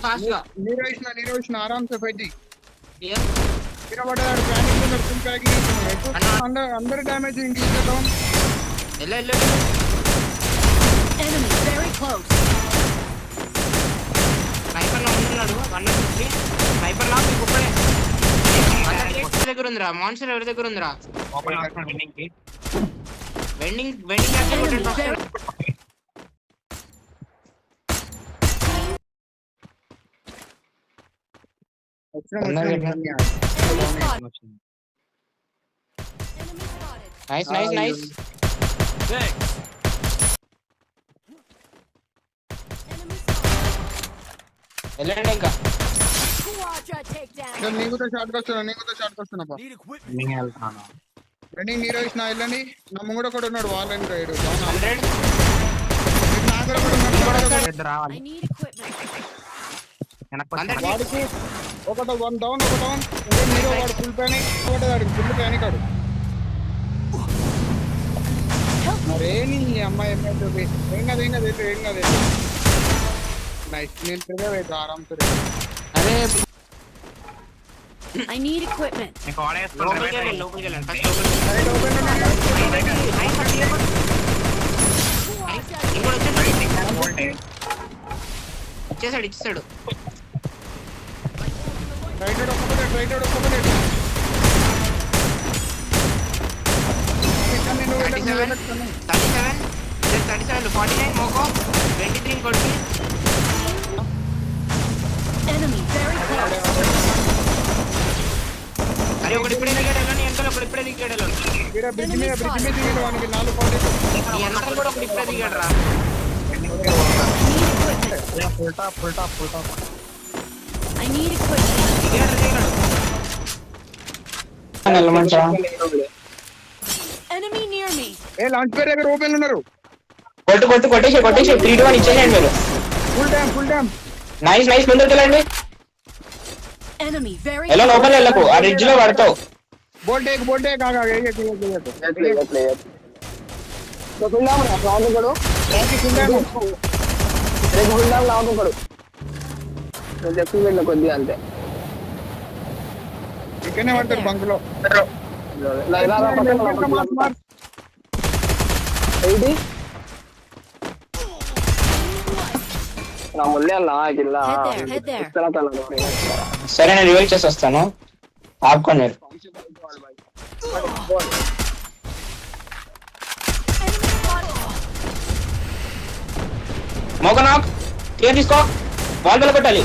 Fast గా నీరు వేసిన ఆరామ్ సే ఫైట్ అందరు డ్యామేజ్ ఇంకేద్దాం స్నైపర్ లో ఉంటున్నాడు 150 స్నైపర్ లా మీకు ఒక్కడే దగ్గర ఉందిరా మాన్సర్ ఎవరి దగ్గర ఉందిరా వెండింగ్ నైస్ వెళ్ళండి ఇంకా నీకుతో షార్ట్ వస్తున్నా రన్నింగ్ నీరు వేసిన వెళ్ళండి నా ముంగడ కూడా ఉన్నాడు వాళ్ళని రైడు వాడికి ఒకటి 1 డౌన్ నీరు వాడు ఫుల్ ప్యానిక్ ఫుల్ ప్యానిక్ ఆడు మరేని అమ్మాయి ఏం కాదు నైస్ నేను తిరగలేదు ఆరామ్ సరే అరే I need equipment. లోపలికి వెళ్ళండి ఫస్ట్ ఇచ్చేసాడు రైట్ మోకో 23 కొట్టి Enemy very close. అరే ఒకటి ఇప్పుడే దిగాడు వెంటనే ఒకటి ఇప్పుడే దిగాడు బ్రిడ్జ్ మీద దిగాడు వానికి 4 పాయింట్ ఈ వెనకాల కూడా ఒకటి ఇప్పుడే దిగాడు రా I need equipment. దిగాడు Enemy near me. లాంచ్ పేరు దగ్గర ఓపెన్ ఉన్నారు కొట్టేసి 3 to 1 ఇచ్చేయండి మీరు ఫుల్ డ్యామ్ నైస్ ముందుకు వెళ్ళండి Enemy very ఎలా లోపల వెళ్ళకు ఆ రిడ్జ్ లో పడతావు బోల్ట్ కాగా కొద్దిగా అంతే ఇక్కడనే పడతారు బంక్ లో నా ముల్లే అలా కింద head there. సరే నేను రివైవ్ చేసి వస్తాను ఆపుకోండి మీరు మోకనాక్ క్లియర్ తీసుకో బాల్ బెల్ల కొట్టాలి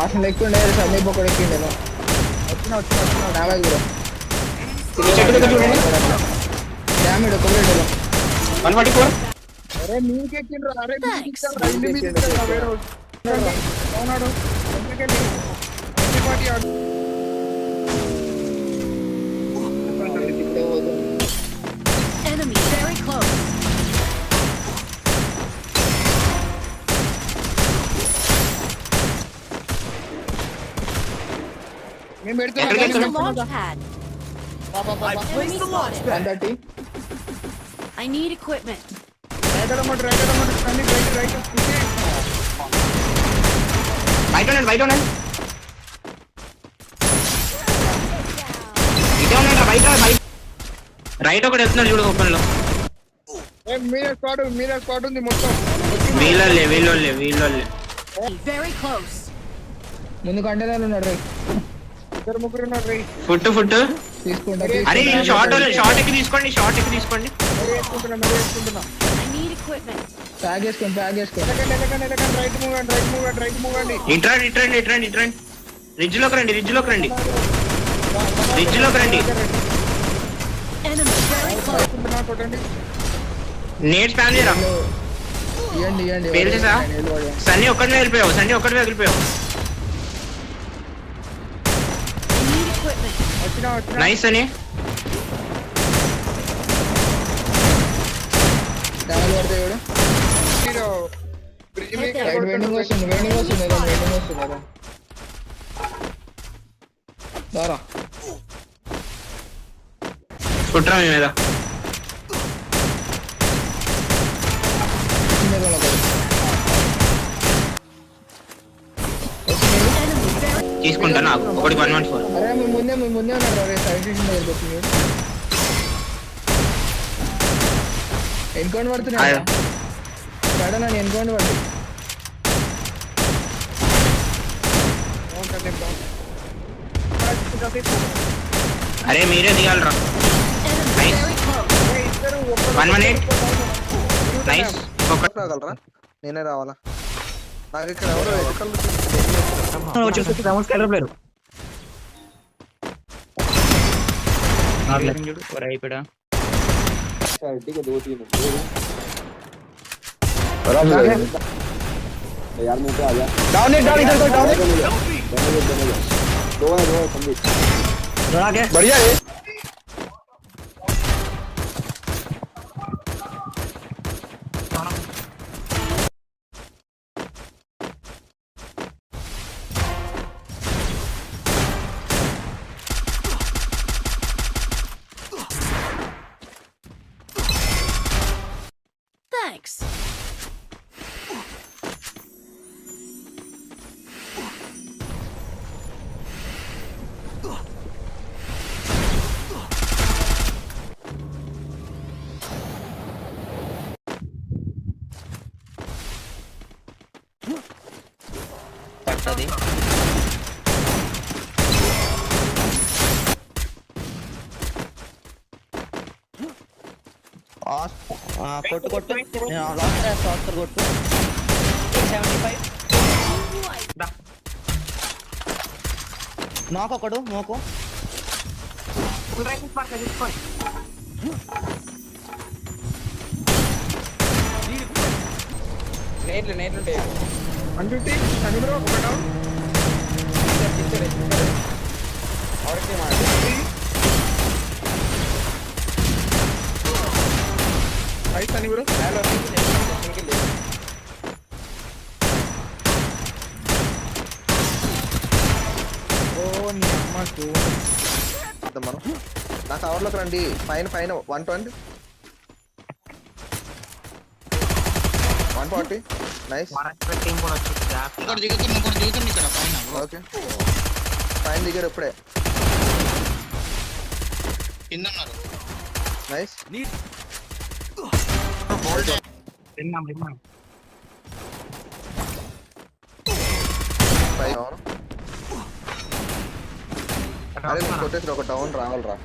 ఆశలు ఎక్కుండే సమీప ఒకటి ఎక్కిండే వచ్చిన డ్యామేజ్ చెట్టు దగ్గర చూడండి డ్యామేజ్ ఒక 144 అరే నీకెక్కిండ్రా అరే వేరే అవునాడు ఎందుకెళ్ళి ఆడు enemy very close. నేను There's a launch pad. Enemy spotted. 130 I need equipment. Right బయట ఉండండి ఇదే ఉన్నాడు బయట రైట్ ఒకటి వెళ్తున్నాడు చూడు ఓపెన్ లో మీద స్పాట్ ఉంది మొత్తం వీళ్ళోళ్ళే Very close. ముందు కంటైనర్ ఉన్నాడు రైట్ ఇద్దరు ముగ్గురు ఉన్నారు రైట్ ఫుట్ తీసుకుంటా అరే షార్ట్ ఎక్కి తీసుకోండి వేసుకుంటున్నా I need equipment. ప్యాక్ చేసుకోండి రైట్ మూవ్ అండి ఇట్రండి రిడ్జ్ లోకి రండి Enemy very close. కొట్టండి నేట్ స్పామ్ చేయరా ఇవ్వండి పేరు చేసా సన్నీ ఒక్కడినే వెళ్ళిపోయావు I need equipment. వచ్చినా నైస్ అని డ్యామేజ్ పడితే చూడు మీరు బ్రిడ్జ్ మీద వెయిటింగ్ వస్తుంది దారా కుట్రా మీ మీద ఒకటి 114. అరే మీ ముందే ఉన్నాడు రే సైడ్ స్టేషన్ దగ్గర వచ్చింది ఎన్కౌంటర్ పడుతున్నాడు సడన్ అని ఎన్కౌంటర్ పడుతుంది అరే మీరే దిగాలరా. నైస్. 118. నైస్. రాగలరా నేనే రావాలా నాకు ఇక్కడ ఎవరు అయిపోయా बढ़िया है Thanks. పడుతుంది. కొట్టు కొట్టు లాస్ట్ ఆస్కర్ కొట్టు 75 నోకొకడు నోకు నేట్లు ఉంటాయి. 150 సని బ్రో ఒక డౌన్ ఐ సని బ్రో ఓ నీ అమ్మ మనం నా కవర్లోకి రండి పైన 120 140 నైస్ ఓకే పైన దిగారు ఇప్పుడే నైస్ అరే నేను కొట్టేసి ఒక డౌన్ రావాలరా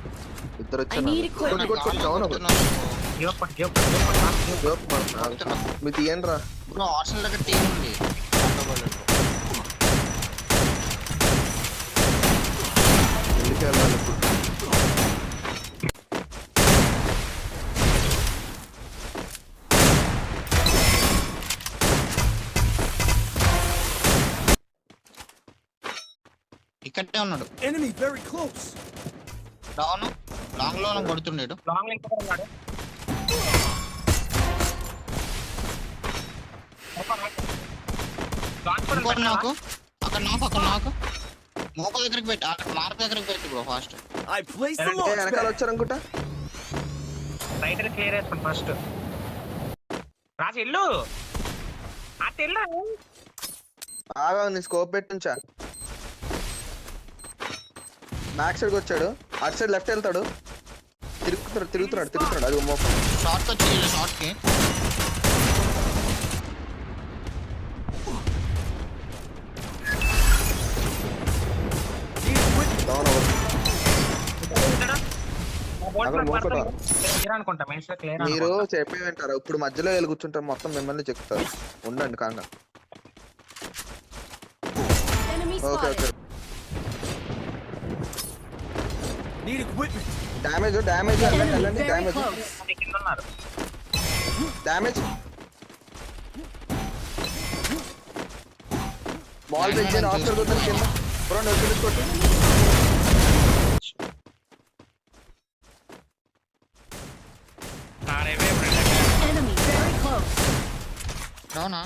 ఇద్దరు I need వచ్చారు equipment. డౌన్ మీరు తీయండి రా బ్రో ఆర్సనల్ దగ్గర టీం ఉంది ఎందుకు వెళ్ళాలి ఇప్పుడు ఇక్కడే ఉన్నాడు డౌన్ లాంగ్ లో కొడుతున్నాడు ఇంకోటి నాకు అక్కడ నాకు మోక దగ్గరికి పెట్టి అక్కడ మార్క్ దగ్గరికి పెట్టి బ్రో ఫాస్ట్ వెనకాల వచ్చారు అనుకుంటా రైటర్ క్లియర్ చేసుకోండి ఫస్ట్. రాజు ఇల్లు అటు ఇల్లు బాగా నీ స్కోప్ పెట్టించా బ్యాక్ సైడ్ వచ్చాడు అటు సైడ్ లెఫ్ట్ వెళ్తాడు తిరుగుతున్నాడు అది మోపం షార్ట్ వచ్చి షార్ట్ కి డౌన్ అనుకుంటా మీరు చెప్పే వింటారు ఇప్పుడు మధ్యలో వెళ్ళి కూర్చుంటారు మొత్తం మిమ్మల్ని చెప్తారు ఉండండి కాంగా Enemy okay spotted. Damage Enemy వెళ్ళండి very damage close. Damage ball తెచ్చి ఆస్కర్ కొట్టాను కింద బ్రో నొక్కి కొట్టు Enemy very close. డౌనా